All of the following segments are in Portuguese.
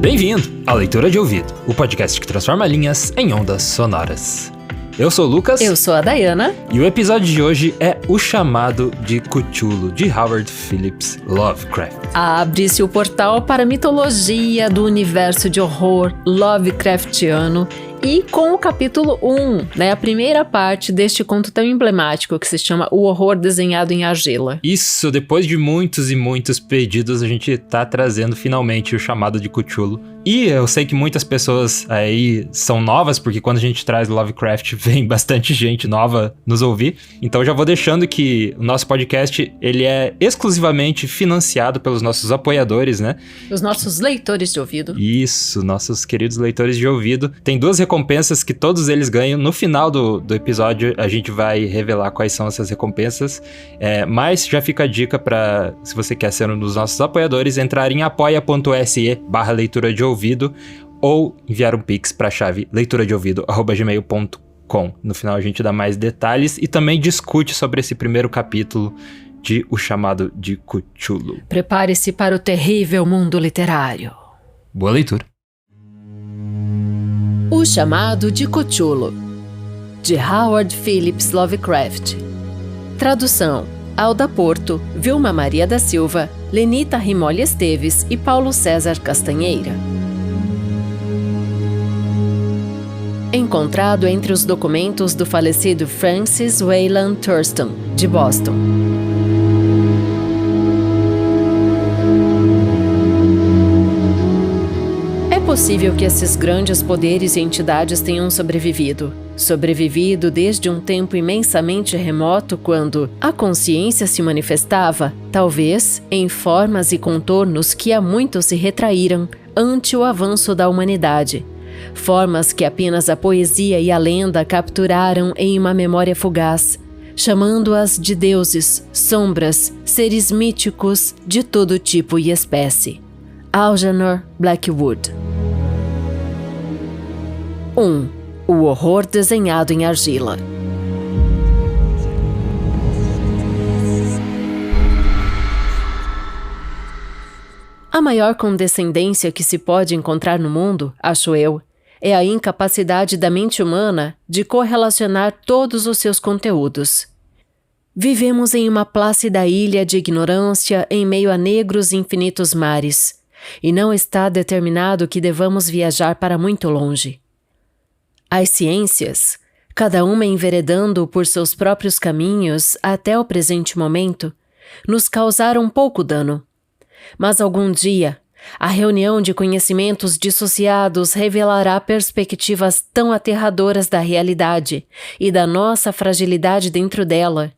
Bem-vindo à Leitura de Ouvido, o podcast que transforma linhas em ondas sonoras. Eu sou o Lucas. Eu sou a Dayana. E o episódio de hoje é O Chamado de Cthulhu, de Howard Phillips Lovecraft. Abre-se o portal para a mitologia do universo de horror Lovecraftiano e com o capítulo 1, a primeira parte deste conto tão emblemático que se chama O Horror Desenhado em Argila. Isso, depois de muitos e muitos pedidos, a gente tá trazendo finalmente O Chamado de Cthulhu. E eu sei que muitas pessoas aí são novas, porque quando a gente traz Lovecraft, vem bastante gente nova nos ouvir. Então eu já vou deixando que o nosso podcast, ele é exclusivamente financiado pelos nossos apoiadores, né? Os nossos leitores de ouvido. Isso, nossos queridos leitores de ouvido. Tem duas recompensas que todos eles ganham. No final do episódio, a gente vai revelar quais são essas recompensas. Mas já fica a dica para, se você quer ser um dos nossos apoiadores, entrar em apoia.se/leitura de ouvido ou enviar um pix para a chave leituradeouvido@gmail.com. No final a gente dá mais detalhes e também discute sobre esse primeiro capítulo de O Chamado de Cthulhu. Prepare-se para o terrível mundo literário. Boa leitura. O Chamado de Cthulhu, de Howard Phillips Lovecraft. Tradução: Alda Porto, Vilma Maria da Silva, Lenita Rimoli Esteves e Paulo César Castanheira. Encontrado entre os documentos do falecido Francis Wayland Thurston, de Boston. É possível que esses grandes poderes e entidades tenham sobrevivido desde um tempo imensamente remoto quando a consciência se manifestava, talvez, em formas e contornos que há muito se retraíram ante o avanço da humanidade. Formas que apenas a poesia e a lenda capturaram em uma memória fugaz, chamando-as de deuses, sombras, seres míticos de todo tipo e espécie. Algernon Blackwood. 1. O horror desenhado em argila. A maior condescendência que se pode encontrar no mundo, acho eu, é a incapacidade da mente humana de correlacionar todos os seus conteúdos. Vivemos em uma plácida ilha de ignorância em meio a negros e infinitos mares, e não está determinado que devamos viajar para muito longe. As ciências, cada uma enveredando por seus próprios caminhos até o presente momento, nos causaram pouco dano. Mas algum dia, a reunião de conhecimentos dissociados revelará perspectivas tão aterradoras da realidade e da nossa fragilidade dentro dela,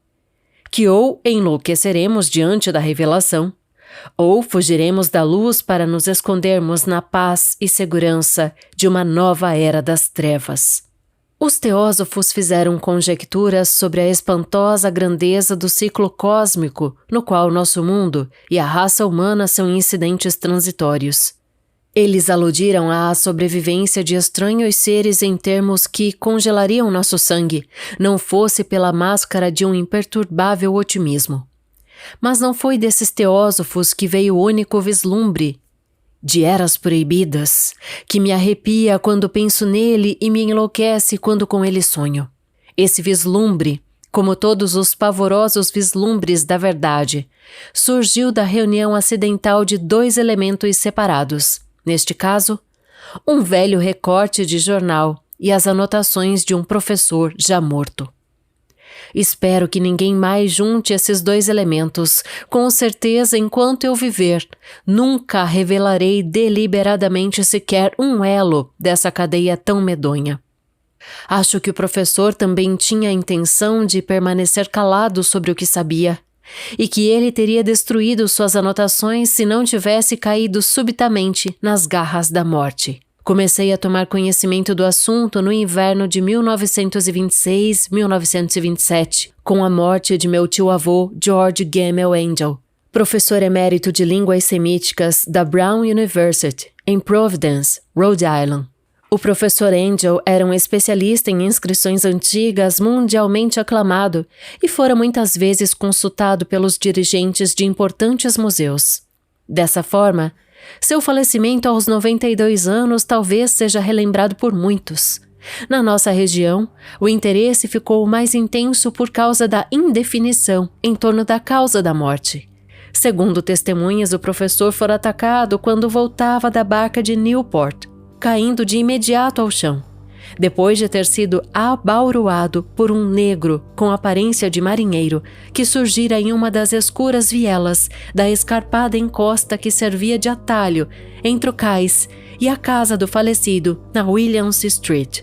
que ou enlouqueceremos diante da revelação, ou fugiremos da luz para nos escondermos na paz e segurança de uma nova era das trevas. Os teósofos fizeram conjecturas sobre a espantosa grandeza do ciclo cósmico no qual nosso mundo e a raça humana são incidentes transitórios. Eles aludiram à sobrevivência de estranhos seres em termos que congelariam nosso sangue, não fosse pela máscara de um imperturbável otimismo. Mas não foi desses teósofos que veio o único vislumbre de eras proibidas, que me arrepia quando penso nele e me enlouquece quando com ele sonho. Esse vislumbre, como todos os pavorosos vislumbres da verdade, surgiu da reunião acidental de dois elementos separados, neste caso, um velho recorte de jornal e as anotações de um professor já morto. Espero que ninguém mais junte esses dois elementos. Com certeza, enquanto eu viver, nunca revelarei deliberadamente sequer um elo dessa cadeia tão medonha. Acho que o professor também tinha a intenção de permanecer calado sobre o que sabia, e que ele teria destruído suas anotações se não tivesse caído subitamente nas garras da morte. Comecei a tomar conhecimento do assunto no inverno de 1926-1927, com a morte de meu tio-avô George Gamel Angel, professor emérito de línguas semíticas da Brown University, em Providence, Rhode Island. O professor Angel era um especialista em inscrições antigas mundialmente aclamado e fora muitas vezes consultado pelos dirigentes de importantes museus. Dessa forma, seu falecimento aos 92 anos talvez seja relembrado por muitos. Na nossa região, o interesse ficou mais intenso por causa da indefinição em torno da causa da morte. Segundo testemunhas, o professor fora atacado quando voltava da barca de Newport, caindo de imediato ao chão, depois de ter sido abauroado por um negro com aparência de marinheiro que surgira em uma das escuras vielas da escarpada encosta que servia de atalho entre o cais e a casa do falecido na Williams Street.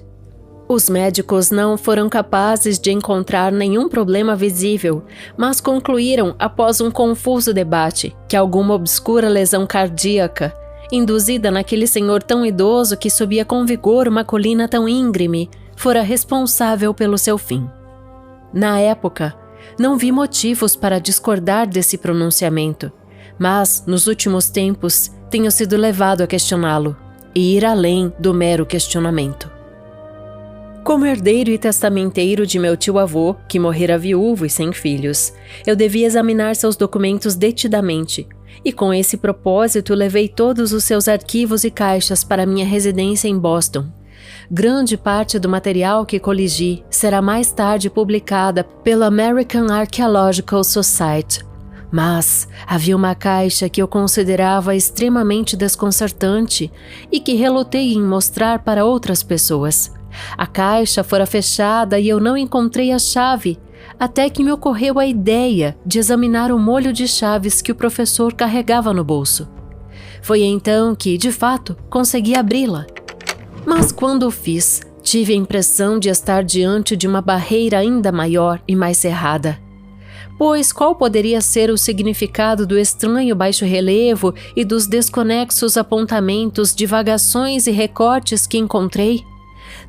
Os médicos não foram capazes de encontrar nenhum problema visível, mas concluíram após um confuso debate que alguma obscura lesão cardíaca induzida naquele senhor tão idoso que subia com vigor uma colina tão íngreme, fora responsável pelo seu fim. Na época, não vi motivos para discordar desse pronunciamento, mas, nos últimos tempos, tenho sido levado a questioná-lo e ir além do mero questionamento. Como herdeiro e testamenteiro de meu tio-avô, que morrera viúvo e sem filhos, eu devia examinar seus documentos detidamente, e com esse propósito levei todos os seus arquivos e caixas para minha residência em Boston. Grande parte do material que coligi será mais tarde publicada pela American Archaeological Society. Mas havia uma caixa que eu considerava extremamente desconcertante e que relutei em mostrar para outras pessoas. A caixa fora fechada e eu não encontrei a chave, até que me ocorreu a ideia de examinar o molho de chaves que o professor carregava no bolso. Foi então que, de fato, consegui abri-la. Mas quando o fiz, tive a impressão de estar diante de uma barreira ainda maior e mais cerrada. Pois qual poderia ser o significado do estranho baixo relevo e dos desconexos apontamentos, divagações e recortes que encontrei?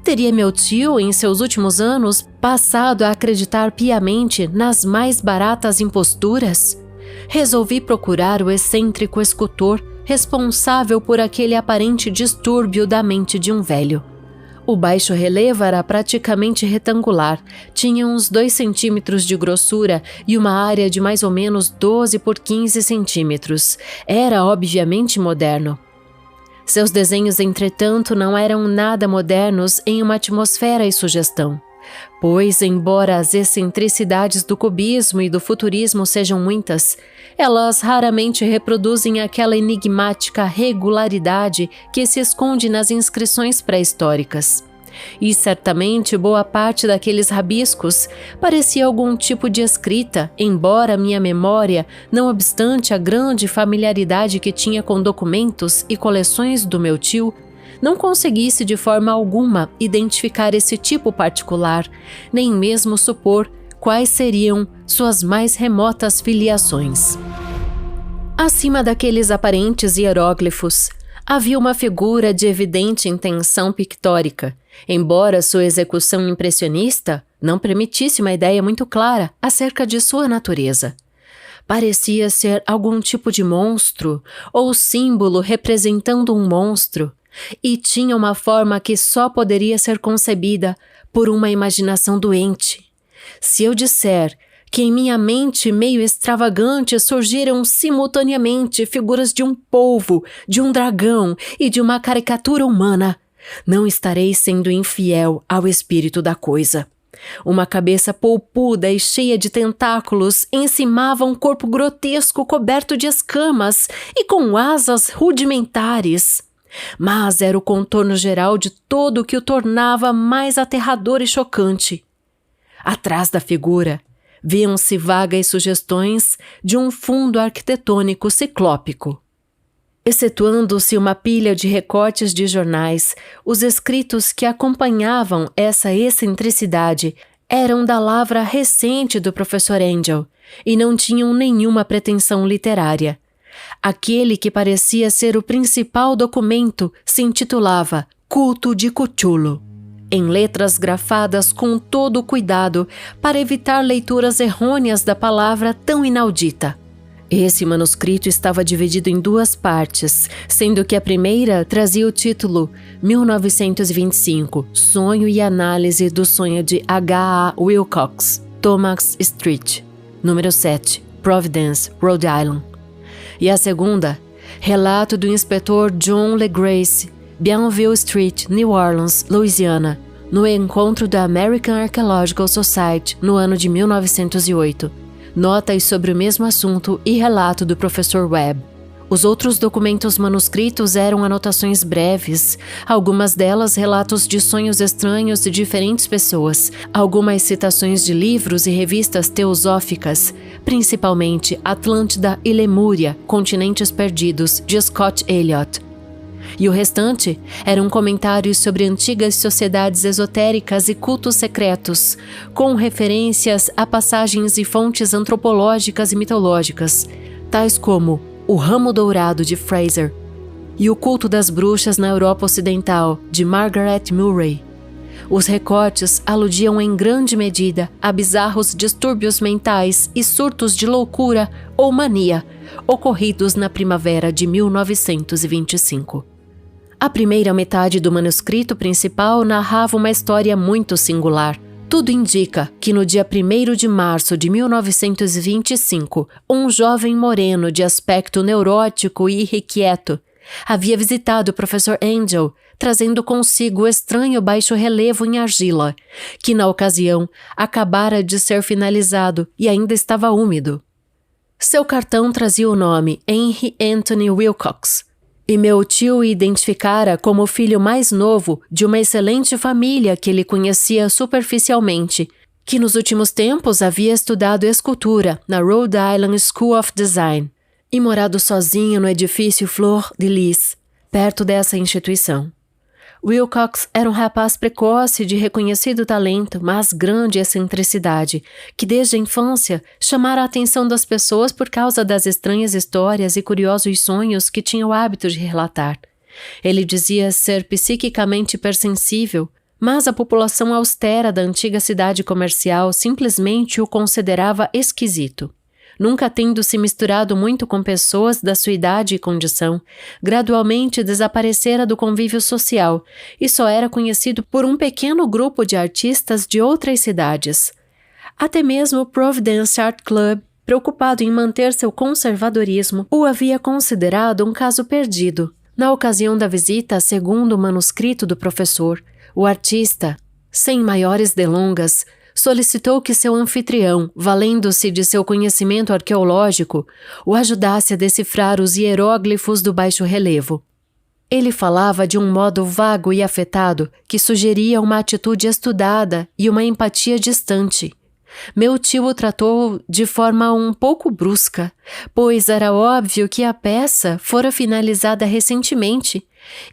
Teria meu tio, em seus últimos anos, passado a acreditar piamente nas mais baratas imposturas? Resolvi procurar o excêntrico escultor responsável por aquele aparente distúrbio da mente de um velho. O baixo relevo era praticamente retangular, tinha uns 2 centímetros de grossura e uma área de mais ou menos 12 por 15 centímetros. Era obviamente moderno. Seus desenhos, entretanto, não eram nada modernos em uma atmosfera e sugestão, pois, embora as excentricidades do cubismo e do futurismo sejam muitas, elas raramente reproduzem aquela enigmática regularidade que se esconde nas inscrições pré-históricas. E certamente boa parte daqueles rabiscos parecia algum tipo de escrita, embora minha memória, não obstante a grande familiaridade que tinha com documentos e coleções do meu tio, não conseguisse de forma alguma identificar esse tipo particular, nem mesmo supor quais seriam suas mais remotas filiações. Acima daqueles aparentes hieróglifos, havia uma figura de evidente intenção pictórica, embora sua execução impressionista não permitisse uma ideia muito clara acerca de sua natureza. Parecia ser algum tipo de monstro ou símbolo representando um monstro, e tinha uma forma que só poderia ser concebida por uma imaginação doente. Se eu disser que em minha mente meio extravagante surgiram simultaneamente figuras de um polvo, de um dragão e de uma caricatura humana, não estarei sendo infiel ao espírito da coisa. Uma cabeça polpuda e cheia de tentáculos encimava um corpo grotesco coberto de escamas e com asas rudimentares. Mas era o contorno geral de todo o que o tornava mais aterrador e chocante. Atrás da figura, viam-se vagas sugestões de um fundo arquitetônico ciclópico. Excetuando-se uma pilha de recortes de jornais, os escritos que acompanhavam essa excentricidade eram da lavra recente do professor Angel e não tinham nenhuma pretensão literária. Aquele que parecia ser o principal documento se intitulava Culto de Cthulhu, em letras grafadas com todo o cuidado para evitar leituras errôneas da palavra tão inaudita. Esse manuscrito estava dividido em 2 partes, sendo que a primeira trazia o título 1925, Sonho e Análise do Sonho de H.A. Wilcox, Thomas Street, número 7, Providence, Rhode Island. E a segunda, Relato do Inspetor John LeGrace, Bienville Street, New Orleans, Louisiana, no encontro da American Archaeological Society no ano de 1908. Notas sobre o mesmo assunto e relato do professor Webb. Os outros documentos manuscritos eram anotações breves, algumas delas relatos de sonhos estranhos de diferentes pessoas, algumas citações de livros e revistas teosóficas, principalmente Atlântida e Lemúria, Continentes Perdidos, de Scott Elliott. E o restante eram comentários sobre antigas sociedades esotéricas e cultos secretos, com referências a passagens e fontes antropológicas e mitológicas, tais como O Ramo Dourado de Fraser e O Culto das Bruxas na Europa Ocidental, de Margaret Murray. Os recortes aludiam em grande medida a bizarros distúrbios mentais e surtos de loucura ou mania ocorridos na primavera de 1925. A primeira metade do manuscrito principal narrava uma história muito singular. Tudo indica que no dia 1º de março de 1925, um jovem moreno de aspecto neurótico e irrequieto havia visitado o professor Angel, trazendo consigo o estranho baixo relevo em argila, que na ocasião acabara de ser finalizado e ainda estava úmido. Seu cartão trazia o nome Henry Anthony Wilcox, e meu tio o identificara como o filho mais novo de uma excelente família que ele conhecia superficialmente, que nos últimos tempos havia estudado escultura na Rhode Island School of Design e morado sozinho no edifício Fleur de Lis, perto dessa instituição. Wilcox era um rapaz precoce de reconhecido talento, mas grande excentricidade, que desde a infância chamara a atenção das pessoas por causa das estranhas histórias e curiosos sonhos que tinha o hábito de relatar. Ele dizia ser psiquicamente hipersensível, mas a população austera da antiga cidade comercial simplesmente o considerava esquisito. Nunca tendo se misturado muito com pessoas da sua idade e condição, gradualmente desaparecera do convívio social e só era conhecido por um pequeno grupo de artistas de outras cidades. Até mesmo o Providence Art Club, preocupado em manter seu conservadorismo, o havia considerado um caso perdido. Na ocasião da visita, segundo o manuscrito do professor, o artista, sem maiores delongas, solicitou que seu anfitrião, valendo-se de seu conhecimento arqueológico, o ajudasse a decifrar os hieróglifos do baixo relevo. Ele falava de um modo vago e afetado que sugeria uma atitude estudada e uma empatia distante. Meu tio o tratou de forma um pouco brusca, pois era óbvio que a peça fora finalizada recentemente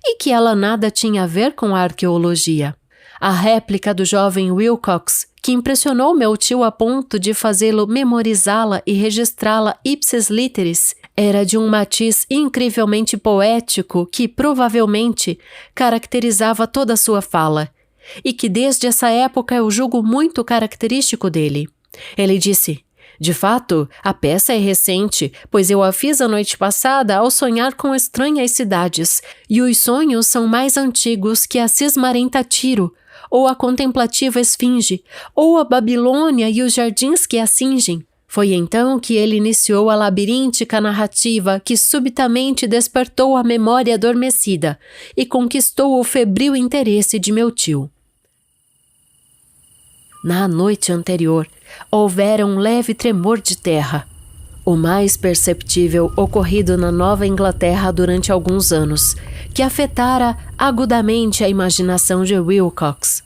e que ela nada tinha a ver com a arqueologia. A réplica do jovem Wilcox, que impressionou meu tio a ponto de fazê-lo memorizá-la e registrá-la ipsis literis, era de um matiz incrivelmente poético que provavelmente caracterizava toda a sua fala, e que desde essa época eu julgo muito característico dele. Ele disse: "De fato, a peça é recente, pois eu a fiz a noite passada ao sonhar com estranhas cidades, e os sonhos são mais antigos que a cismarenta Tiro, ou a contemplativa Esfinge, ou a Babilônia e os jardins que a cingem." Foi então que ele iniciou a labiríntica narrativa que subitamente despertou a memória adormecida e conquistou o febril interesse de meu tio. Na noite anterior, houvera um leve tremor de terra, o mais perceptível ocorrido na Nova Inglaterra durante alguns anos, que afetara agudamente a imaginação de Wilcox.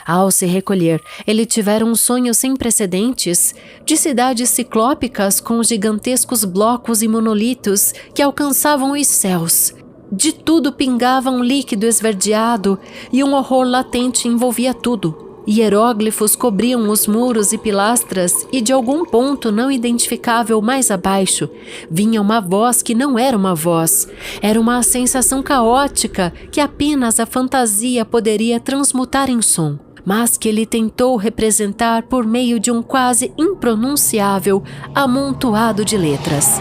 Ao se recolher, ele tivera um sonho sem precedentes de cidades ciclópicas com gigantescos blocos e monolitos que alcançavam os céus. De tudo pingava um líquido esverdeado e um horror latente envolvia tudo. Hieróglifos cobriam os muros e pilastras e de algum ponto não identificável mais abaixo vinha uma voz que não era uma voz. Era uma sensação caótica que apenas a fantasia poderia transmutar em som. mas que ele tentou representar por meio de um quase impronunciável amontoado de letras.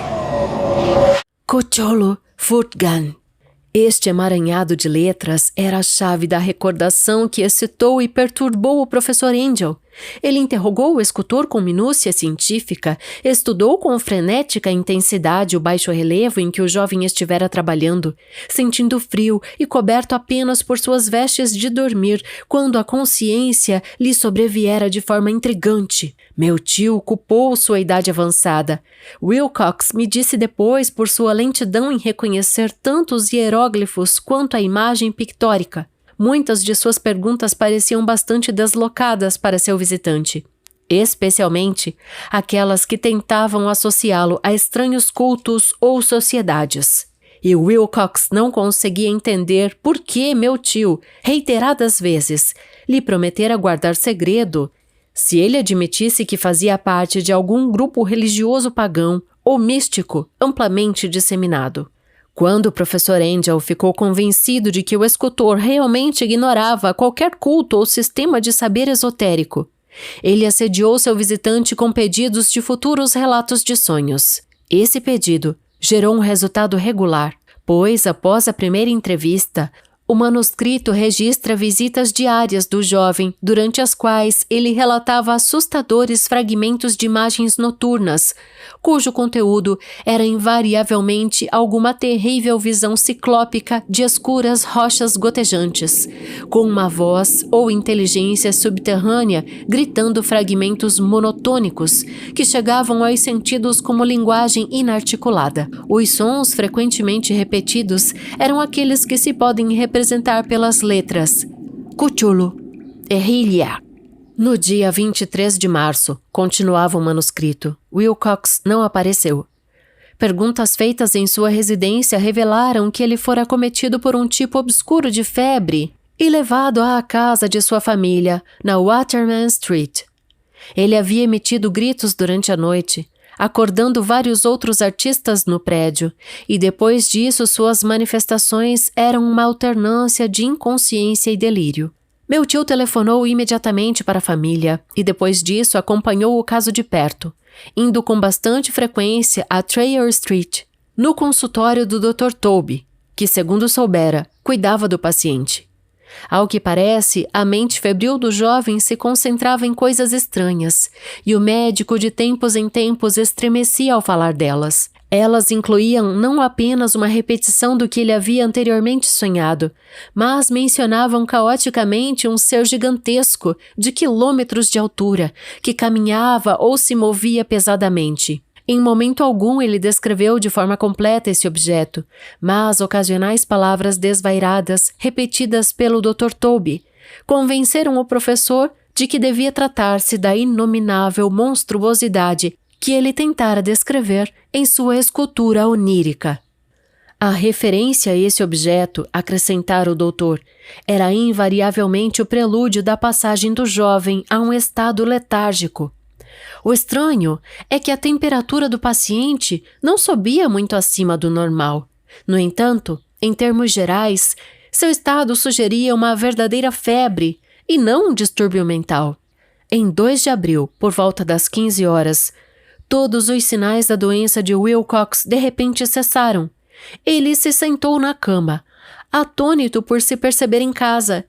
Cthulhu Furtgan. Este emaranhado de letras era a chave da recordação que excitou e perturbou o professor Angel. Ele interrogou o escultor com minúcia científica, estudou com frenética intensidade o baixo relevo em que o jovem estivera trabalhando, sentindo frio e coberto apenas por suas vestes de dormir, quando a consciência lhe sobreviera de forma intrigante. Meu tio culpou sua idade avançada. Wilcox me disse depois por sua lentidão em reconhecer tanto os hieróglifos quanto a imagem pictórica. Muitas de suas perguntas pareciam bastante deslocadas para seu visitante, especialmente aquelas que tentavam associá-lo a estranhos cultos ou sociedades. E Wilcox não conseguia entender por que meu tio, reiteradas vezes, lhe prometera guardar segredo se ele admitisse que fazia parte de algum grupo religioso pagão ou místico amplamente disseminado. Quando o professor Angel ficou convencido de que o escultor realmente ignorava qualquer culto ou sistema de saber esotérico, ele assediou seu visitante com pedidos de futuros relatos de sonhos. Esse pedido gerou um resultado regular, pois, após a primeira entrevista, o manuscrito registra visitas diárias do jovem, durante as quais ele relatava assustadores fragmentos de imagens noturnas, cujo conteúdo era invariavelmente alguma terrível visão ciclópica de escuras rochas gotejantes, com uma voz ou inteligência subterrânea gritando fragmentos monotônicos que chegavam aos sentidos como linguagem inarticulada. Os sons frequentemente repetidos eram aqueles que se podem representar pelas letras Cthulhu, Errilha. No dia 23 de março, continuava o manuscrito, Wilcox não apareceu. Perguntas feitas em sua residência revelaram que ele fora acometido por um tipo obscuro de febre e levado à casa de sua família, na Waterman Street. Ele havia emitido gritos durante a noite, acordando vários outros artistas no prédio, e depois disso suas manifestações eram uma alternância de inconsciência e delírio. Meu tio telefonou imediatamente para a família e depois disso acompanhou o caso de perto, indo com bastante frequência a Trayer Street, no consultório do Dr. Toby, que, segundo soubera, cuidava do paciente. Ao que parece, a mente febril do jovem se concentrava em coisas estranhas, e o médico de tempos em tempos estremecia ao falar delas. Elas incluíam não apenas uma repetição do que ele havia anteriormente sonhado, mas mencionavam caoticamente um ser gigantesco, de quilômetros de altura, que caminhava ou se movia pesadamente. Em momento algum ele descreveu de forma completa esse objeto, mas ocasionais palavras desvairadas, repetidas pelo Dr. Toby, convenceram o professor de que devia tratar-se da inominável monstruosidade que ele tentara descrever em sua escultura onírica. A referência a esse objeto, acrescentara o doutor, era invariavelmente o prelúdio da passagem do jovem a um estado letárgico. O estranho é que a temperatura do paciente não subia muito acima do normal. No entanto, em termos gerais, seu estado sugeria uma verdadeira febre e não um distúrbio mental. Em 2 de abril, por volta das 15 horas, todos os sinais da doença de Wilcox de repente cessaram. Ele se sentou na cama, atônito por se perceber em casa,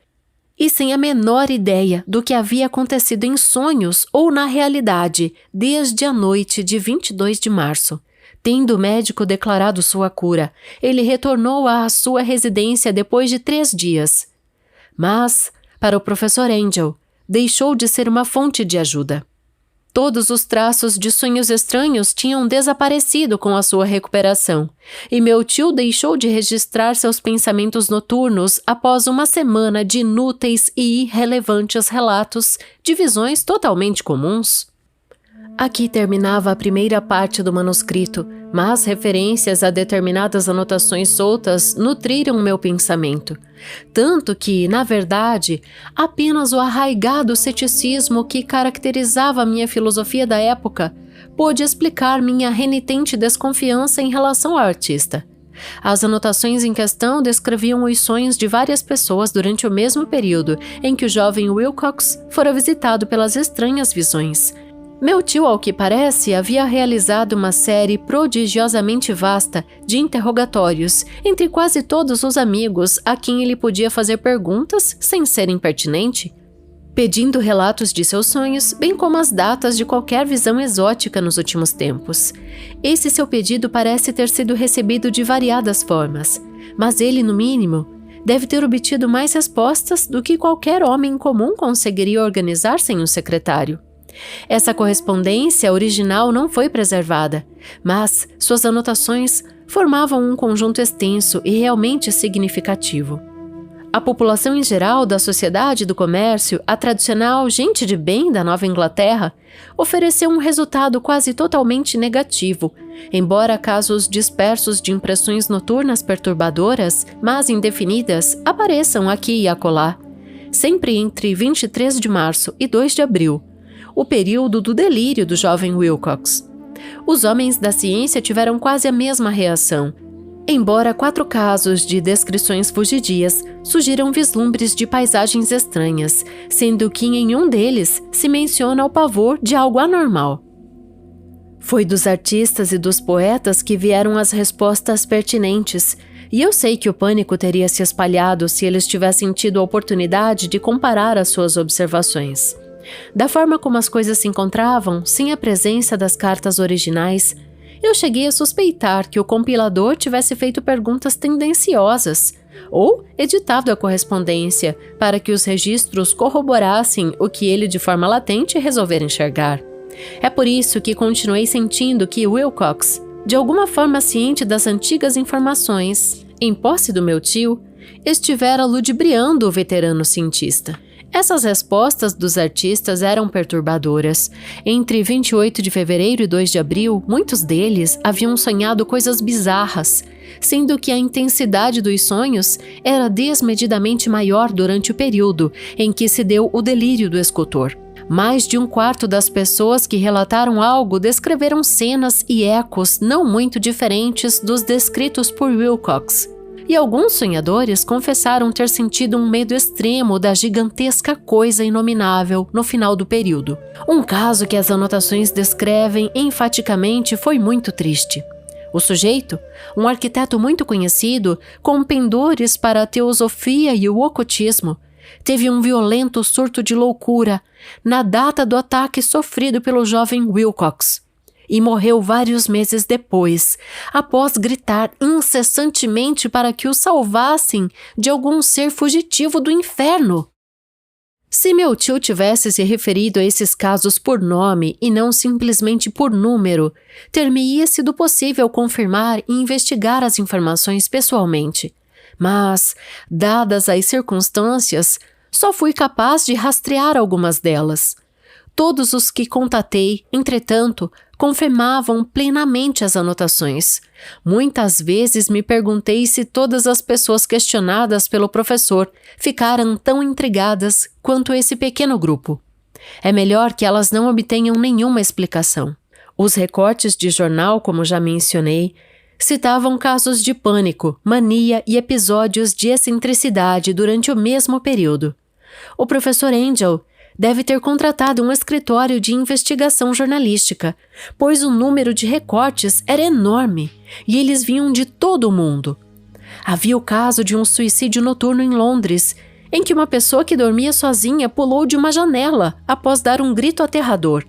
e sem a menor ideia do que havia acontecido em sonhos ou na realidade desde a noite de 22 de março. Tendo o médico declarado sua cura, ele retornou à sua residência depois de 3 dias. Mas, para o professor Angel, deixou de ser uma fonte de ajuda. Todos os traços de sonhos estranhos tinham desaparecido com a sua recuperação, e meu tio deixou de registrar seus pensamentos noturnos após uma semana de inúteis e irrelevantes relatos de visões totalmente comuns. Aqui terminava a primeira parte do manuscrito, mas referências a determinadas anotações soltas nutriram meu pensamento. Tanto que, na verdade, apenas o arraigado ceticismo que caracterizava a minha filosofia da época pôde explicar minha renitente desconfiança em relação ao artista. As anotações em questão descreviam os sonhos de várias pessoas durante o mesmo período em que o jovem Wilcox fora visitado pelas estranhas visões. Meu tio, ao que parece, havia realizado uma série prodigiosamente vasta de interrogatórios entre quase todos os amigos a quem ele podia fazer perguntas sem ser impertinente, pedindo relatos de seus sonhos, bem como as datas de qualquer visão exótica nos últimos tempos. Esse seu pedido parece ter sido recebido de variadas formas, mas ele, no mínimo, deve ter obtido mais respostas do que qualquer homem comum conseguiria organizar sem um secretário. Essa correspondência original não foi preservada, mas suas anotações formavam um conjunto extenso e realmente significativo. A população em geral da sociedade do comércio, a tradicional gente de bem da Nova Inglaterra, ofereceu um resultado quase totalmente negativo, embora casos dispersos de impressões noturnas perturbadoras, mas indefinidas, apareçam aqui e acolá, sempre entre 23 de março e 2 de abril, o período do delírio do jovem Wilcox. Os homens da ciência tiveram quase a mesma reação, embora 4 casos de descrições fugidias sugiram vislumbres de paisagens estranhas, sendo que em um deles se menciona o pavor de algo anormal. Foi dos artistas e dos poetas que vieram as respostas pertinentes, e eu sei que o pânico teria se espalhado se eles tivessem tido a oportunidade de comparar as suas observações. Da forma como as coisas se encontravam, sem a presença das cartas originais, eu cheguei a suspeitar que o compilador tivesse feito perguntas tendenciosas ou editado a correspondência para que os registros corroborassem o que ele de forma latente resolvera enxergar. É por isso que continuei sentindo que Wilcox, de alguma forma ciente das antigas informações, em posse do meu tio, estivera ludibriando o veterano cientista. Essas respostas dos artistas eram perturbadoras. Entre 28 de fevereiro e 2 de abril, muitos deles haviam sonhado coisas bizarras, sendo que a intensidade dos sonhos era desmedidamente maior durante o período em que se deu o delírio do escultor. Mais de 1/4 das pessoas que relataram algo descreveram cenas e ecos não muito diferentes dos descritos por Wilcox. E alguns sonhadores confessaram ter sentido um medo extremo da gigantesca coisa inominável no final do período. Um caso que as anotações descrevem enfaticamente foi muito triste. O sujeito, um arquiteto muito conhecido, com pendores para a teosofia e o ocultismo, teve um violento surto de loucura na data do ataque sofrido pelo jovem Wilcox. E morreu vários meses depois, após gritar incessantemente para que o salvassem de algum ser fugitivo do inferno. Se meu tio tivesse se referido a esses casos por nome e não simplesmente por número, ter-me-ia sido possível confirmar e investigar as informações pessoalmente. Mas, dadas as circunstâncias, só fui capaz de rastrear algumas delas. Todos os que contatei, entretanto, confirmavam plenamente as anotações. Muitas vezes me perguntei se todas as pessoas questionadas pelo professor ficaram tão intrigadas quanto esse pequeno grupo. É melhor que elas não obtenham nenhuma explicação. Os recortes de jornal, como já mencionei, citavam casos de pânico, mania e episódios de excentricidade durante o mesmo período. O professor Angel deve ter contratado um escritório de investigação jornalística, pois o número de recortes era enorme e eles vinham de todo o mundo. Havia o caso de um suicídio noturno em Londres, em que uma pessoa que dormia sozinha pulou de uma janela após dar um grito aterrador.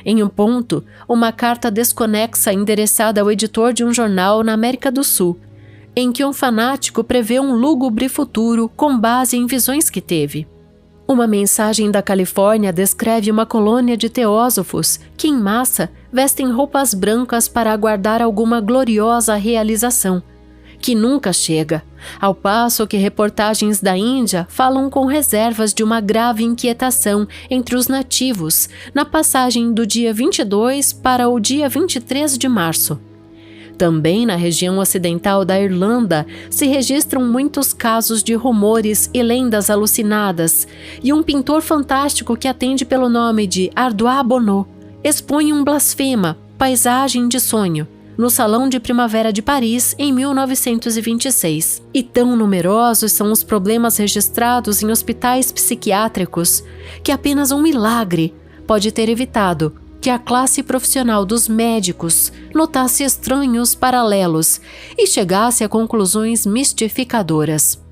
Em um ponto, uma carta desconexa endereçada ao editor de um jornal na América do Sul, em que um fanático prevê um lúgubre futuro com base em visões que teve. Uma mensagem da Califórnia descreve uma colônia de teósofos que, em massa, vestem roupas brancas para aguardar alguma gloriosa realização, que nunca chega, ao passo que reportagens da Índia falam com reservas de uma grave inquietação entre os nativos na passagem do dia 22 para o dia 23 de março. Também na região ocidental da Irlanda se registram muitos casos de rumores e lendas alucinadas, e um pintor fantástico que atende pelo nome de Ardois Bonneau expõe um blasfema, Paisagem de Sonho, no Salão de Primavera de Paris em 1926. E tão numerosos são os problemas registrados em hospitais psiquiátricos que apenas um milagre pode ter evitado que a classe profissional dos médicos notasse estranhos paralelos e chegasse a conclusões mistificadoras.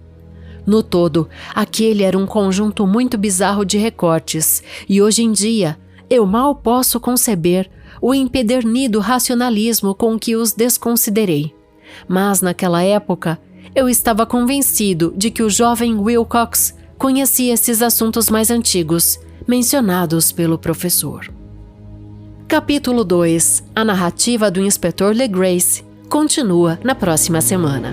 No todo, aquele era um conjunto muito bizarro de recortes, e hoje em dia eu mal posso conceber o empedernido racionalismo com que os desconsiderei. Mas naquela época, eu estava convencido de que o jovem Wilcox conhecia esses assuntos mais antigos, mencionados pelo professor. Capítulo 2. A narrativa do Inspetor Legrace continua na próxima semana.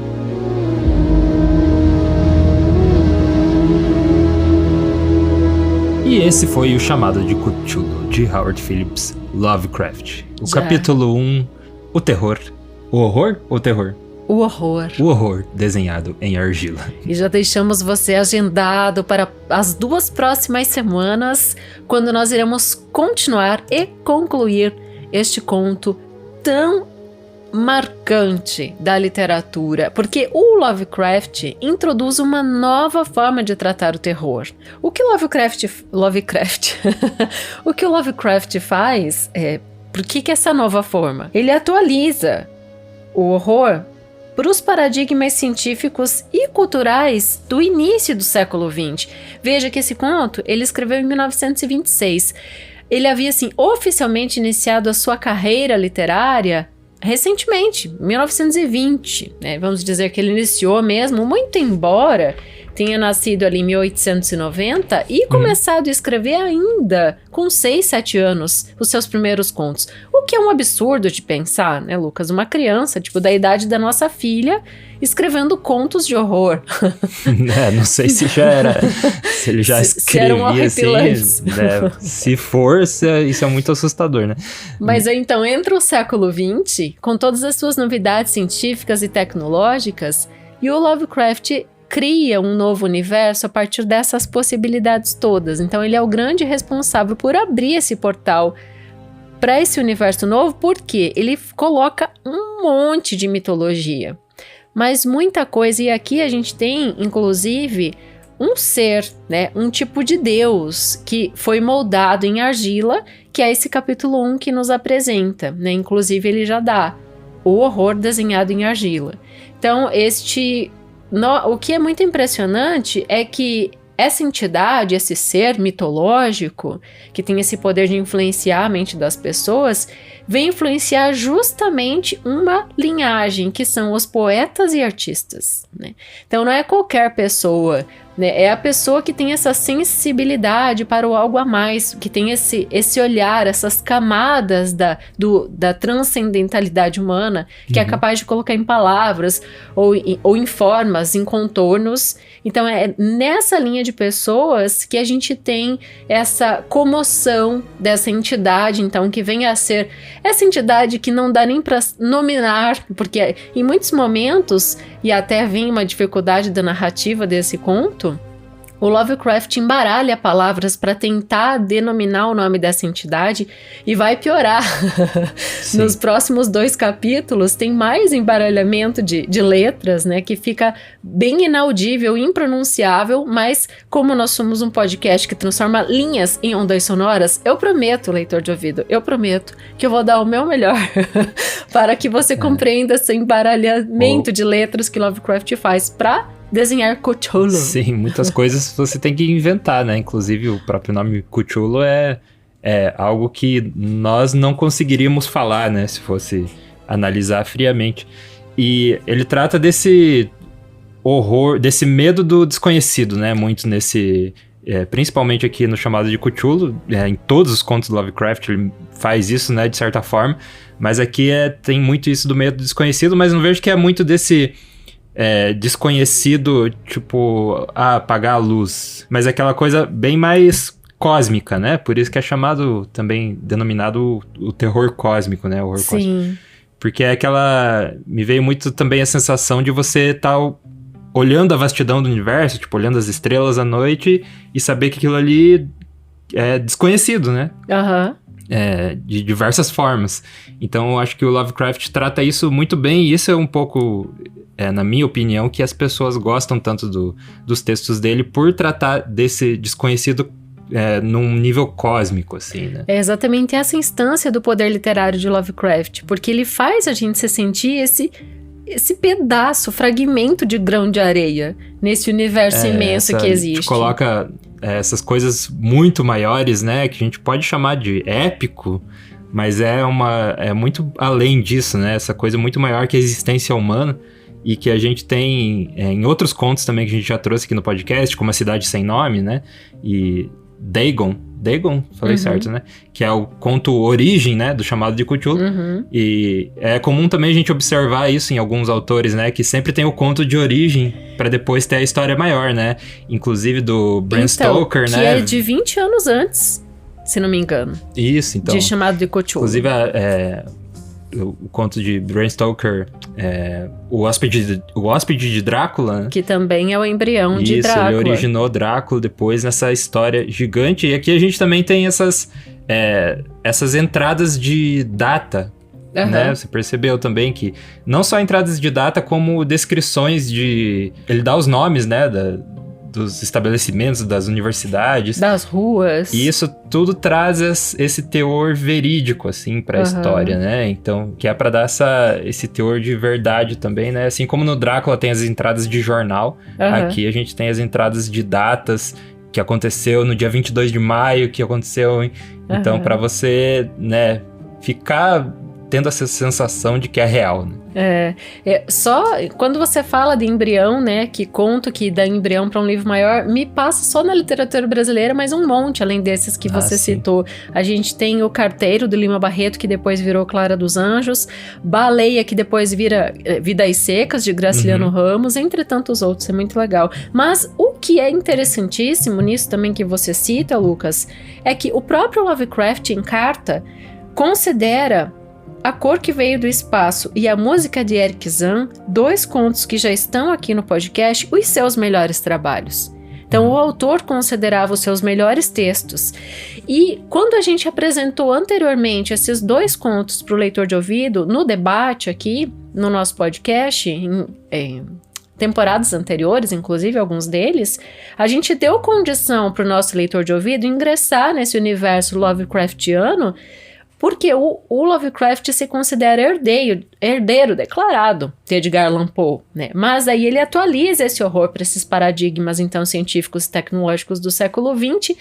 E esse foi o Chamado de Cthulhu, de Howard Phillips Lovecraft. O capítulo 1, o terror. O horror ou o terror? O horror. O horror desenhado em argila. E já deixamos você agendado para as 2 próximas semanas, quando nós iremos continuar e concluir este conto tão marcante da literatura, porque o Lovecraft introduz uma nova forma de tratar o terror. O que o Lovecraft faz por que essa nova forma? Ele atualiza o horror para os paradigmas científicos e culturais do início do século XX. Veja que esse conto ele escreveu em 1926. Ele havia, oficialmente iniciado a sua carreira literária recentemente, 1920. Né? Vamos dizer que ele iniciou mesmo, muito embora tenha nascido ali em 1890 e começado a escrever ainda com 6, 7 anos os seus primeiros contos. O que é um absurdo de pensar, né, Lucas? Uma criança, da idade da nossa filha, escrevendo contos de horror. Não sei se já era, se ele já escrevia assim, né? Se for, isso é muito assustador, né? Mas então, entre o século XX, com todas as suas novidades científicas e tecnológicas, e o Lovecraft cria um novo universo a partir dessas possibilidades todas. Então ele é o grande responsável por abrir esse portal para esse universo novo, porque ele coloca um monte de mitologia, mas muita coisa, e aqui a gente tem, inclusive, um ser, né, um tipo de Deus que foi moldado em argila, que é esse capítulo 1 que nos apresenta, né? Inclusive ele já dá o horror desenhado em argila. Então o que é muito impressionante é que essa entidade, esse ser mitológico, que tem esse poder de influenciar a mente das pessoas, vem influenciar justamente uma linhagem, que são os poetas e artistas, né? Então não é qualquer pessoa, né? É a pessoa que tem essa sensibilidade para o algo a mais, que tem esse olhar, essas camadas da transcendentalidade humana, que é capaz de colocar em palavras, ou em formas, em contornos. Então é nessa linha de pessoas que a gente tem essa comoção dessa entidade, então, que vem a ser essa entidade que não dá nem para nominar, porque em muitos momentos, e até vem uma dificuldade da narrativa desse conto, o Lovecraft embaralha palavras para tentar denominar o nome dessa entidade, e vai piorar. Nos próximos 2 capítulos tem mais embaralhamento de letras, né, que fica bem inaudível, impronunciável, mas como nós somos um podcast que transforma linhas em ondas sonoras, eu prometo, leitor de ouvido, eu prometo que eu vou dar o meu melhor para que você compreenda esse embaralhamento de letras que Lovecraft faz para desenhar Cthulhu. Sim, muitas coisas você tem que inventar, né? Inclusive o próprio nome Cthulhu é algo que nós não conseguiríamos falar, né? Se fosse analisar friamente. E ele trata desse horror, desse medo do desconhecido, né? Muito nesse... principalmente aqui no Chamado de Cthulhu, em todos os contos do Lovecraft ele faz isso, né? De certa forma. Mas aqui tem muito isso do medo do desconhecido, mas não vejo que é muito desse... desconhecido, tipo, apagar a luz. Mas é aquela coisa bem mais cósmica, né? Por isso que é chamado, também denominado o terror cósmico, né? O horror cósmico. Porque é aquela... Me veio muito também a sensação de você estar olhando a vastidão do universo, tipo, olhando as estrelas à noite e saber que aquilo ali é desconhecido, né? de diversas formas. Então eu acho que o Lovecraft trata isso muito bem, e isso é um pouco, na minha opinião, que as pessoas gostam tanto dos textos dele por tratar desse desconhecido num nível cósmico, assim, né? É exatamente essa instância do poder literário de Lovecraft, porque ele faz a gente se sentir esse pedaço, fragmento de grão de areia nesse universo imenso que existe. A gente coloca essas coisas muito maiores, né, que a gente pode chamar de épico, mas é muito além disso, né, essa coisa muito maior que a existência humana, e que a gente tem em outros contos também que a gente já trouxe aqui no podcast, como A Cidade Sem Nome, né, e Dagon, falei certo, né? Que é o conto origem, né? Do Chamado de Cthulhu. E é comum também a gente observar isso em alguns autores, né? Que sempre tem o conto de origem para depois ter a história maior, né? Inclusive do Bram Stoker, né? Que é de 20 anos antes, se não me engano. Isso, então. De Chamado de Cthulhu. Inclusive, o conto de Bram Stoker, o hóspede de Drácula, né? Que também é o embrião de Drácula. Isso, ele originou Drácula depois nessa história gigante. E aqui a gente também tem essas entradas de data, né? Você percebeu também que não só entradas de data, como descrições de... Ele dá os nomes, né? Dos estabelecimentos, das universidades. Das ruas. E isso tudo traz esse teor verídico, assim, pra história, né? Então, que é pra dar esse teor de verdade também, né? Assim como no Drácula tem as entradas de jornal, aqui a gente tem as entradas de datas, que aconteceu no dia 22 de maio, que aconteceu... Então, pra você, né, ficar tendo essa sensação de que é real, né? Só quando você fala de embrião, né, que conto que dá embrião para um livro maior, me passa só na literatura brasileira, mas um monte, além desses que você citou. A gente tem o Carteiro, do Lima Barreto, que depois virou Clara dos Anjos, Baleia, que depois vira Vidas Secas, de Graciliano Ramos, entre tantos outros, é muito legal. Mas o que é interessantíssimo nisso também que você cita, Lucas, é que o próprio Lovecraft, em carta, considera A Cor que Veio do Espaço e a Música de Eric Zahn, 2 contos que já estão aqui no podcast, os seus melhores trabalhos. Então, o autor considerava os seus melhores textos. E quando a gente apresentou anteriormente esses 2 contos para o leitor de ouvido, no debate aqui, no nosso podcast, em temporadas anteriores, inclusive alguns deles, a gente deu condição para o nosso leitor de ouvido ingressar nesse universo Lovecraftiano, porque o Lovecraft se considera herdeiro declarado de Edgar Allan Poe, né? Mas aí ele atualiza esse horror para esses paradigmas, então, científicos e tecnológicos do século XX,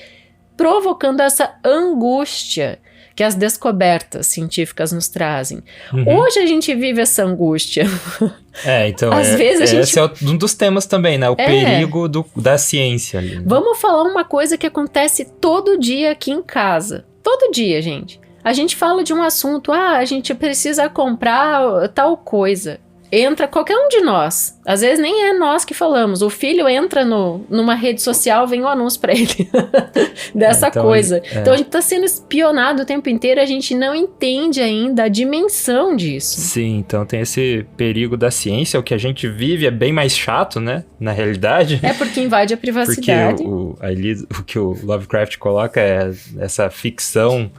provocando essa angústia que as descobertas científicas nos trazem. Hoje a gente vive essa angústia. Então, às vezes a gente... esse é um dos temas também, né? O perigo da ciência ali, né? Vamos falar uma coisa que acontece todo dia aqui em casa. Todo dia, gente. A gente fala de um assunto, a gente precisa comprar tal coisa. Entra qualquer um de nós. Às vezes nem é nós que falamos. O filho entra numa rede social, vem o anúncio pra ele dessa coisa. Então a gente tá sendo espionado o tempo inteiro, a gente não entende ainda a dimensão disso. Sim, então tem esse perigo da ciência. O que a gente vive é bem mais chato, né? Na realidade. É porque invade a privacidade. Porque o que o Lovecraft coloca é essa ficção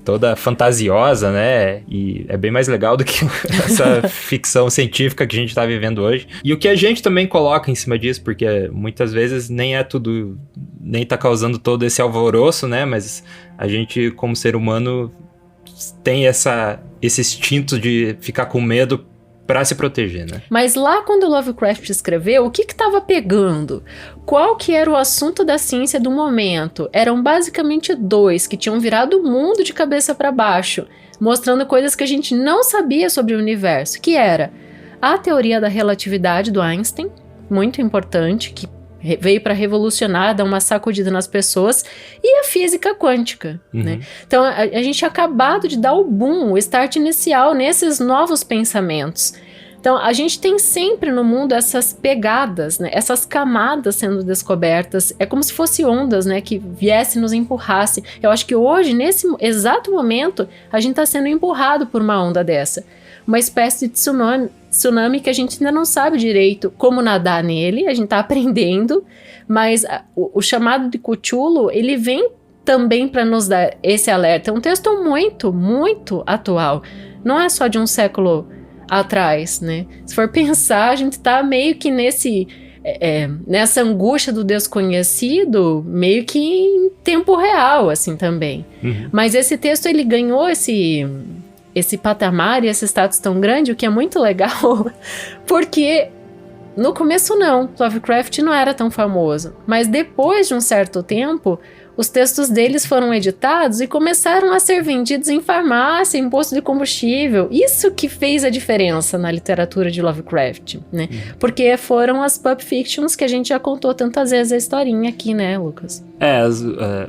toda fantasiosa, né? E é bem mais legal do que essa ficção científica que a gente tá vivendo hoje. E o que a gente também coloca em cima disso, porque muitas vezes nem é tudo, nem tá causando todo esse alvoroço, né? Mas a gente, como ser humano, tem esse instinto de ficar com medo pra se proteger, né? Mas lá quando Lovecraft escreveu, o que tava pegando? Qual que era o assunto da ciência do momento? Eram basicamente 2 que tinham virado o mundo de cabeça para baixo, mostrando coisas que a gente não sabia sobre o universo, que era a teoria da relatividade do Einstein, muito importante, que veio para revolucionar, dar uma sacudida nas pessoas, e a física quântica, né? Então, a gente tinha acabado de dar o boom, o start inicial nesses novos pensamentos. Então, a gente tem sempre no mundo essas pegadas, né? Essas camadas sendo descobertas. É como se fossem ondas, né? Que viessem nos empurrassem. Eu acho que hoje, nesse exato momento, a gente está sendo empurrado por uma onda dessa. Uma espécie de tsunami que a gente ainda não sabe direito como nadar nele, a gente tá aprendendo, mas o chamado de Cthulhu, ele vem também para nos dar esse alerta. É um texto muito, muito atual. Não é só de um século atrás, né? Se for pensar, a gente tá meio que nessa angústia do desconhecido, meio que em tempo real, assim, também. Mas esse texto, ele ganhou esse patamar e esse status tão grande, o que é muito legal, porque no começo não, Lovecraft não era tão famoso, mas depois de um certo tempo, os textos deles foram editados e começaram a ser vendidos em farmácia, em posto de combustível. Isso que fez a diferença na literatura de Lovecraft, né? Porque foram as Pulp Fictions que a gente já contou tantas vezes a historinha aqui, né, Lucas?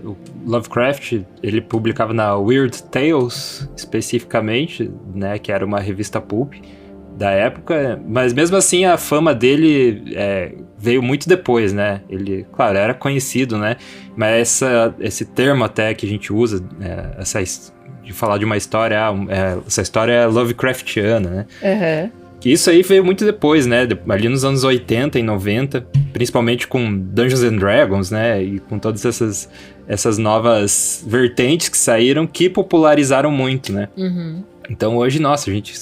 O Lovecraft, ele publicava na Weird Tales, especificamente, né, que era uma revista pulp da época, mas mesmo assim a fama dele veio muito depois, né? Ele, claro, era conhecido, né? Mas esse termo até que a gente usa, de falar de uma história, essa história é Lovecraftiana, né? Uhum. Que isso aí veio muito depois, né? Ali nos anos 80 e 90, principalmente com Dungeons and Dragons, né? E com todas essas novas vertentes que saíram, que popularizaram muito, né? Uhum. Então hoje, nossa, a gente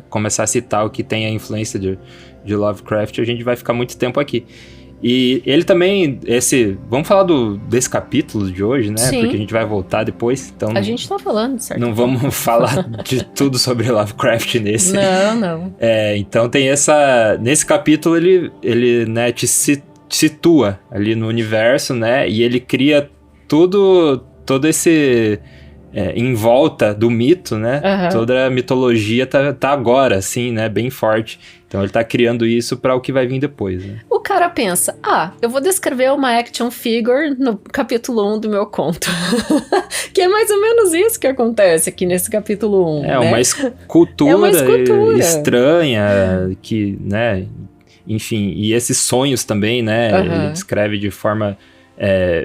começar a citar o que tem a influência de Lovecraft, a gente vai ficar muito tempo aqui. E ele também, vamos falar desse capítulo de hoje, né? Sim. Porque a gente vai voltar depois. Então a gente tá falando, certo? Não vamos falar de tudo sobre Lovecraft nesse. Não. Então tem nesse capítulo ele né, te situa ali no universo, né? E ele cria todo esse... em volta do mito, né? Uhum. Toda a mitologia tá agora, assim, né? Bem forte. Então ele tá criando isso para o que vai vir depois, né? O cara pensa, eu vou descrever uma action figure no capítulo 1 do meu conto. Que é mais ou menos isso que acontece aqui nesse capítulo 1, né? Uma escultura, estranha, que, né? Enfim, e esses sonhos também, né? Uhum. Ele descreve de forma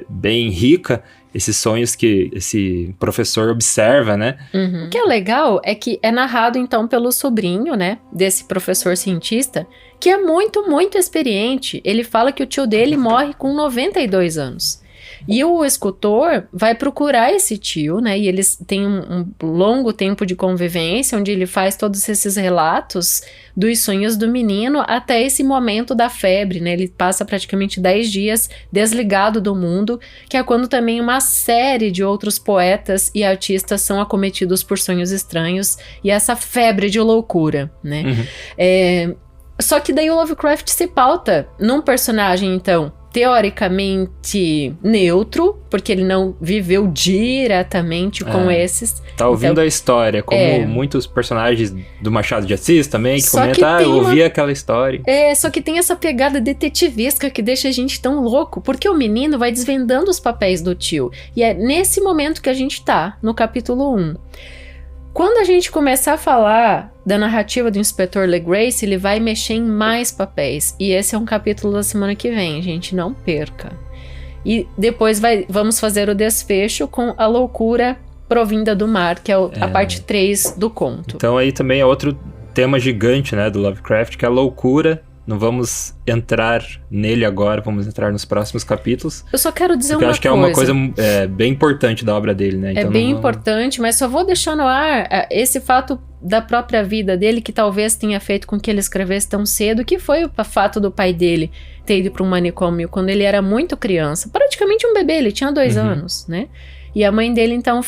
bem rica esses sonhos que esse professor observa, né? Uhum. O que é legal é que é narrado, então, pelo sobrinho, né? Desse professor cientista, que é muito, muito experiente. Ele fala que o tio dele morre com 92 anos. E o escultor vai procurar esse tio, né? E eles têm um longo tempo de convivência, onde ele faz todos esses relatos dos sonhos do menino até esse momento da febre, né? Ele passa praticamente 10 dias desligado do mundo, que é quando também uma série de outros poetas e artistas são acometidos por sonhos estranhos e essa febre de loucura, né? Uhum. Só que daí o Lovecraft se pauta num personagem, então, teoricamente neutro, porque ele não viveu diretamente com esses. Tá ouvindo a história, como muitos personagens do Machado de Assis também, que comentam, eu ouvi aquela história. Só que tem essa pegada detetivesca que deixa a gente tão louco, porque o menino vai desvendando os papéis do tio. E é nesse momento que a gente tá, no capítulo 1. Quando a gente começar a falar da narrativa do Inspetor Legrace, ele vai mexer em mais papéis. E esse é um capítulo da semana que vem, gente, não perca. E depois vamos fazer o desfecho com a loucura provinda do mar, que é a parte 3 do conto. Então aí também é outro tema gigante, né, do Lovecraft, que é a loucura. Não vamos entrar nele agora, vamos entrar nos próximos capítulos. Eu só quero dizer uma coisa. Eu acho que é uma coisa bem importante da obra dele, né? Então bem importante, mas só vou deixar no ar esse fato da própria vida dele, que talvez tenha feito com que ele escrevesse tão cedo, que foi o fato do pai dele ter ido para um manicômio quando ele era muito criança. Praticamente um bebê, ele tinha 2 anos, né? E a mãe dele, então,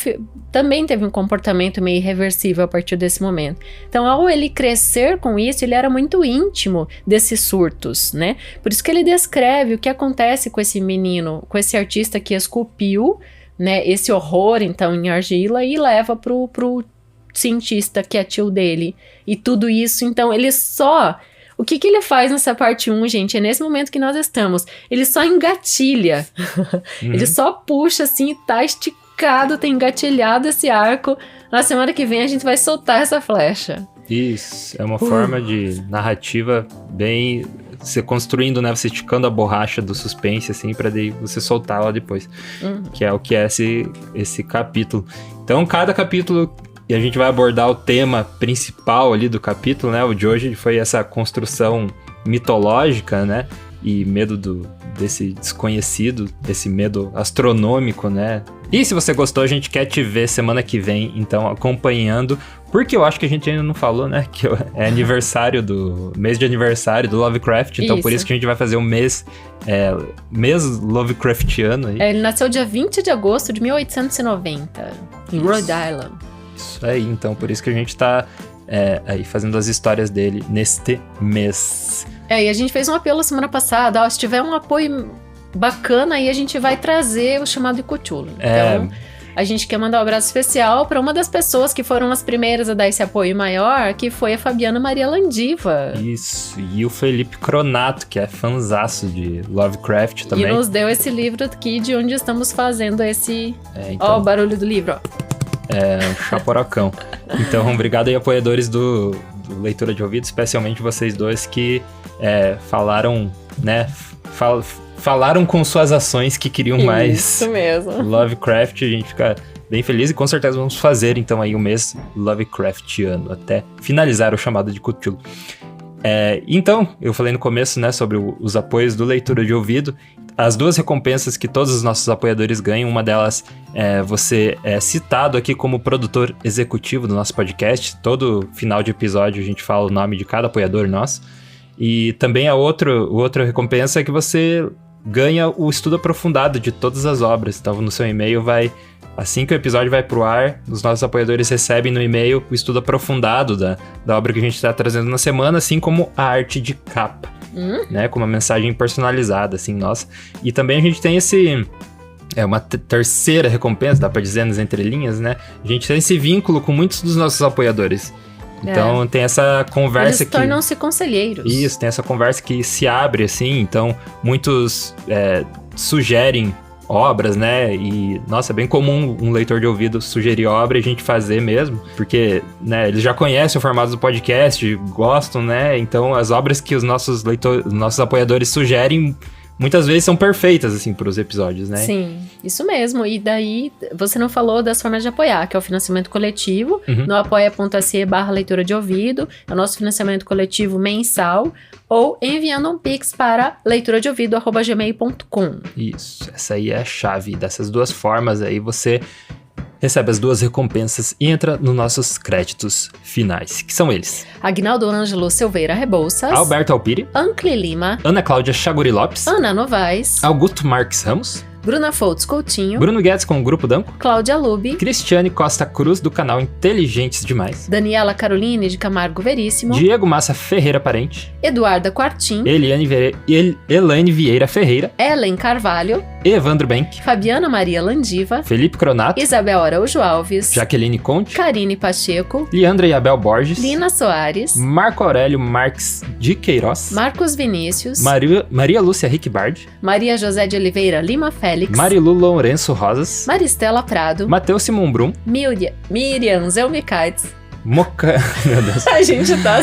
também teve um comportamento meio irreversível a partir desse momento. Então, ao ele crescer com isso, ele era muito íntimo desses surtos, né? Por isso que ele descreve o que acontece com esse menino, com esse artista que esculpiu, né, esse horror, então, em argila e leva pro cientista, que é tio dele. E tudo isso, então, ele só... O que ele faz nessa parte 1, gente? É nesse momento que nós estamos. Ele só engatilha. Ele só puxa assim, tá esticado, tá engatilhado esse arco. Na semana que vem a gente vai soltar essa flecha. Isso, é uma forma de narrativa bem... Você construindo, né? Você esticando a borracha do suspense, assim, pra daí você soltar lá depois. Que é o que é esse capítulo. Então, cada capítulo... E a gente vai abordar o tema principal ali do capítulo, né? O de hoje foi essa construção mitológica, né? E medo desse desconhecido, desse medo astronômico, né? E se você gostou, a gente quer te ver semana que vem, então, acompanhando. Porque eu acho que a gente ainda não falou, né? Que é mês de aniversário do Lovecraft. Então, por isso que a gente vai fazer um mês Lovecraftiano aí. Ele nasceu dia 20 de agosto de 1890, em Rhode Island. Isso aí, então, por isso que a gente tá aí fazendo as histórias dele neste mês. E a gente fez um apelo semana passada, se tiver um apoio bacana, aí a gente vai trazer o chamado de Cthulhu. Então, a gente quer mandar um abraço especial para uma das pessoas que foram as primeiras a dar esse apoio maior, que foi a Fabiana Maria Landiva. Isso, e o Felipe Cronato, que é fanzaço de Lovecraft também. E nos deu esse livro aqui, de onde estamos fazendo esse... Ó, o barulho do livro, ó. Um chaporocão. Então, obrigado aí, apoiadores do Leitura de Ouvido, especialmente vocês dois que falaram, né? Falaram com suas ações que queriam mais Isso mesmo. Lovecraft. A gente fica bem feliz e com certeza vamos fazer então aí um mês Lovecraftiano até finalizar o chamado de Cthulhu. Então, eu falei no começo, né, sobre os apoios do Leitura de Ouvido. As duas recompensas que todos os nossos apoiadores ganham, uma delas você é citado aqui como produtor executivo do nosso podcast. Todo final de episódio a gente fala o nome de cada apoiador nosso. E também a outra recompensa é que você ganha o estudo aprofundado de todas as obras. Então, no seu e-mail assim que o episódio vai pro ar, os nossos apoiadores recebem no e-mail o estudo aprofundado da obra que a gente está trazendo na semana, assim como a arte de capa, né? Com uma mensagem personalizada, assim, nossa. E também a gente tem uma terceira recompensa, dá pra dizer nas entrelinhas, né? A gente tem esse vínculo com muitos dos nossos apoiadores. Então tem essa conversa que... Eles tornam-se conselheiros. Isso, tem essa conversa que se abre, assim, então muitos sugerem obras, né, e, nossa, é bem comum um leitor de ouvido sugerir obra e a gente fazer mesmo, porque, né, eles já conhecem o formato do podcast, gostam, né, então as obras que os nossos apoiadores sugerem muitas vezes são perfeitas, assim, para os episódios, né? Sim, isso mesmo. E daí, você não falou das formas de apoiar, que é o financiamento coletivo, no apoia.se/leitura de ouvido, é o nosso financiamento coletivo mensal, ou enviando um pix para leituradeouvido@gmail.com. Isso, essa aí é a chave. Dessas duas formas aí, você recebe as duas recompensas e entra nos nossos créditos finais, que são eles: Agnaldo Ângelo Silveira Rebouças, Alberto Alpiri, Ancli Lima, Ana Cláudia Chaguri Lopes, Ana Novaes, Augusto Marques Ramos, Bruna Foltz Coutinho, Bruno Guedes com o Grupo Danco, Cláudia Lubi, Cristiane Costa Cruz do canal Inteligentes Demais, Daniela Caroline de Camargo Veríssimo, Diego Massa Ferreira Parente, Eduarda Quartim, Elaine Vieira Ferreira, Ellen Carvalho, Evandro Benck, Fabiana Maria Landiva, Felipe Cronato, Isabel Araújo Alves, Jaqueline Conte, Karine Pacheco, Leandra e Abel Borges, Lina Soares, Marco Aurélio Marques de Queiroz, Marcos Vinícius, Maria Lúcia Rickbard, Maria José de Oliveira Lima Félix, Marilu Lourenço Rosas, Maristela Prado, Matheus Simon Brum, Miriam Zelmicates. Meu Deus. A gente tá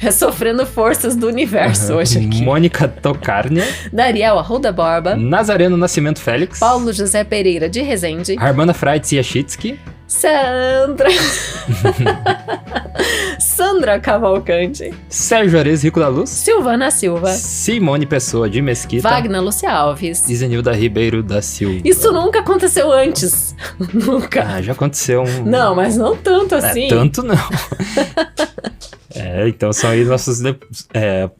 sofrendo forças do universo hoje aqui. Mônica Tocarnia, Dariel Arruda Borba, Nazareno Nascimento Félix, Paulo José Pereira de Rezende, Armanda Freitz Yashitsky, Sandra Cavalcante, Sérgio Ares Rico da Luz, Silvana Silva, Simone Pessoa de Mesquita, Wagner Lúcia Alves e Zenilda Ribeiro da Silva. Isso nunca aconteceu antes. Nunca. Já aconteceu Não, mas não tanto assim. Tanto não. Então são aí nossos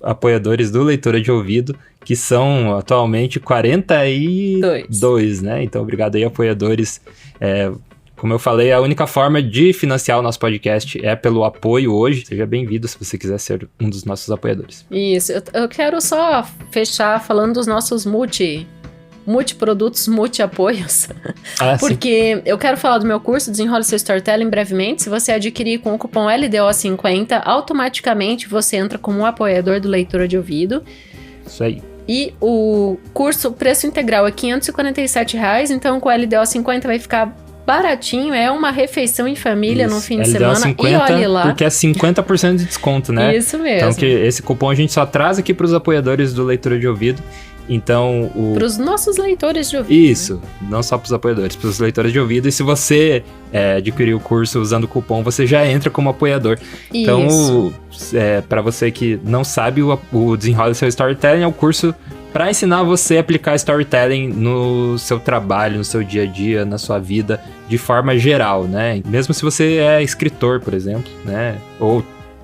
apoiadores do Leitura de Ouvido, que são atualmente 42, né? Então obrigado aí, apoiadores. Como eu falei, a única forma de financiar o nosso podcast é pelo apoio hoje. Seja bem-vindo se você quiser ser um dos nossos apoiadores. Isso, eu quero só fechar falando dos nossos multiprodutos, multi-apoios. Porque eu quero falar do meu curso, Desenrole Seu Storytelling, brevemente. Se você adquirir com o cupom LDO50, automaticamente você entra como um apoiador do Leitura de Ouvido. Isso aí. E o curso, o preço integral é R$ 547, então com o LDO50 vai ficar baratinho, é uma refeição em família no fim de semana, 50, e olhe lá. Porque é 50% de desconto, né? Isso mesmo. Então que esse cupom a gente só traz aqui para os apoiadores do Leitura de Ouvido. Então, para os nossos leitores de ouvido. Isso, né? Não só para os apoiadores, para os leitores de ouvido. E se você adquirir o curso usando o cupom, você já entra como apoiador. Isso. Então, para você que não sabe, o Desenrole Seu Storytelling é o curso para ensinar você a aplicar storytelling no seu trabalho, no seu dia a dia, na sua vida, de forma geral, né? Mesmo se você é escritor, por exemplo, né? Ou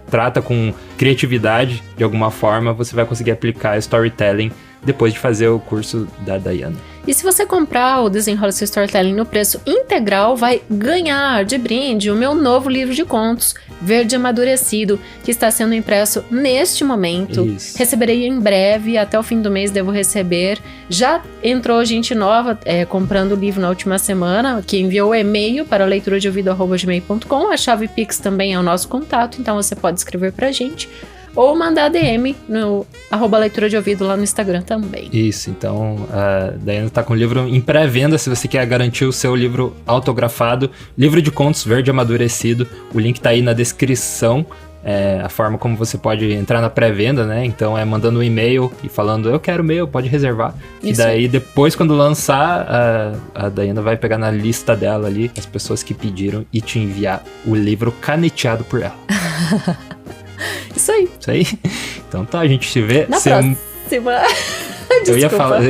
trata com criatividade de alguma forma, você vai conseguir aplicar storytelling depois de fazer o curso da Dayana. E se você comprar o Desenrola Seu Storytelling no preço integral, vai ganhar de brinde o meu novo livro de contos, Verde Amadurecido, que está sendo impresso neste momento. Isso. Receberei em breve, até o fim do mês devo receber. Já entrou gente nova comprando o livro na última semana, que enviou e-mail para leituradeouvido@gmail.com. A chave Pix também é o nosso contato, então você pode escrever pra gente. Ou mandar DM no @leituradeouvido lá no Instagram também. Isso, então a Dayana tá com o livro em pré-venda, se você quer garantir o seu livro autografado, livro de contos Verde Amadurecido, o link tá aí na descrição, a forma como você pode entrar na pré-venda, né? Então é mandando um e-mail e falando, eu quero o meu, pode reservar. Isso. E daí depois, quando lançar, a Dayana vai pegar na lista dela ali as pessoas que pediram e te enviar o livro caneteado por ela. Isso aí. Isso aí? Então tá, a gente se vê... Na próxima. Eu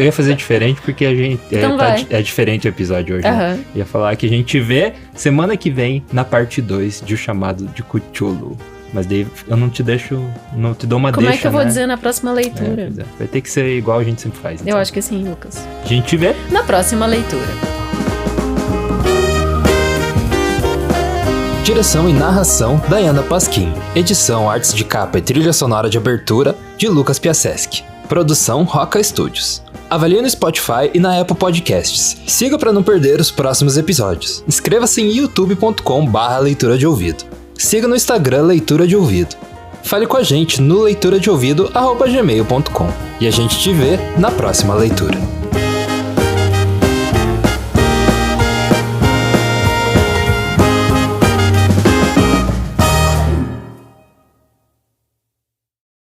ia fazer diferente porque a gente então é diferente o episódio hoje. Né? Ia falar que a gente vê semana que vem na parte 2 de O Chamado de Cthulhu. Mas daí eu não te dou uma deixa, Como é que eu vou né? dizer na próxima leitura? Vai ter que ser igual a gente sempre faz. Então. Eu acho que sim, Lucas. A gente vê na próxima leitura. Direção e narração, Dayana Pasquim. Edição, artes de capa e trilha sonora de abertura, de Lucas Piasecki. Produção, Roca Studios. Avalie no Spotify e na Apple Podcasts. Siga para não perder os próximos episódios. Inscreva-se em youtube.com/leitura de ouvido. Siga no Instagram Leitura de Ouvido. Fale com a gente no leituradeouvido@gmail.com. E a gente te vê na próxima leitura.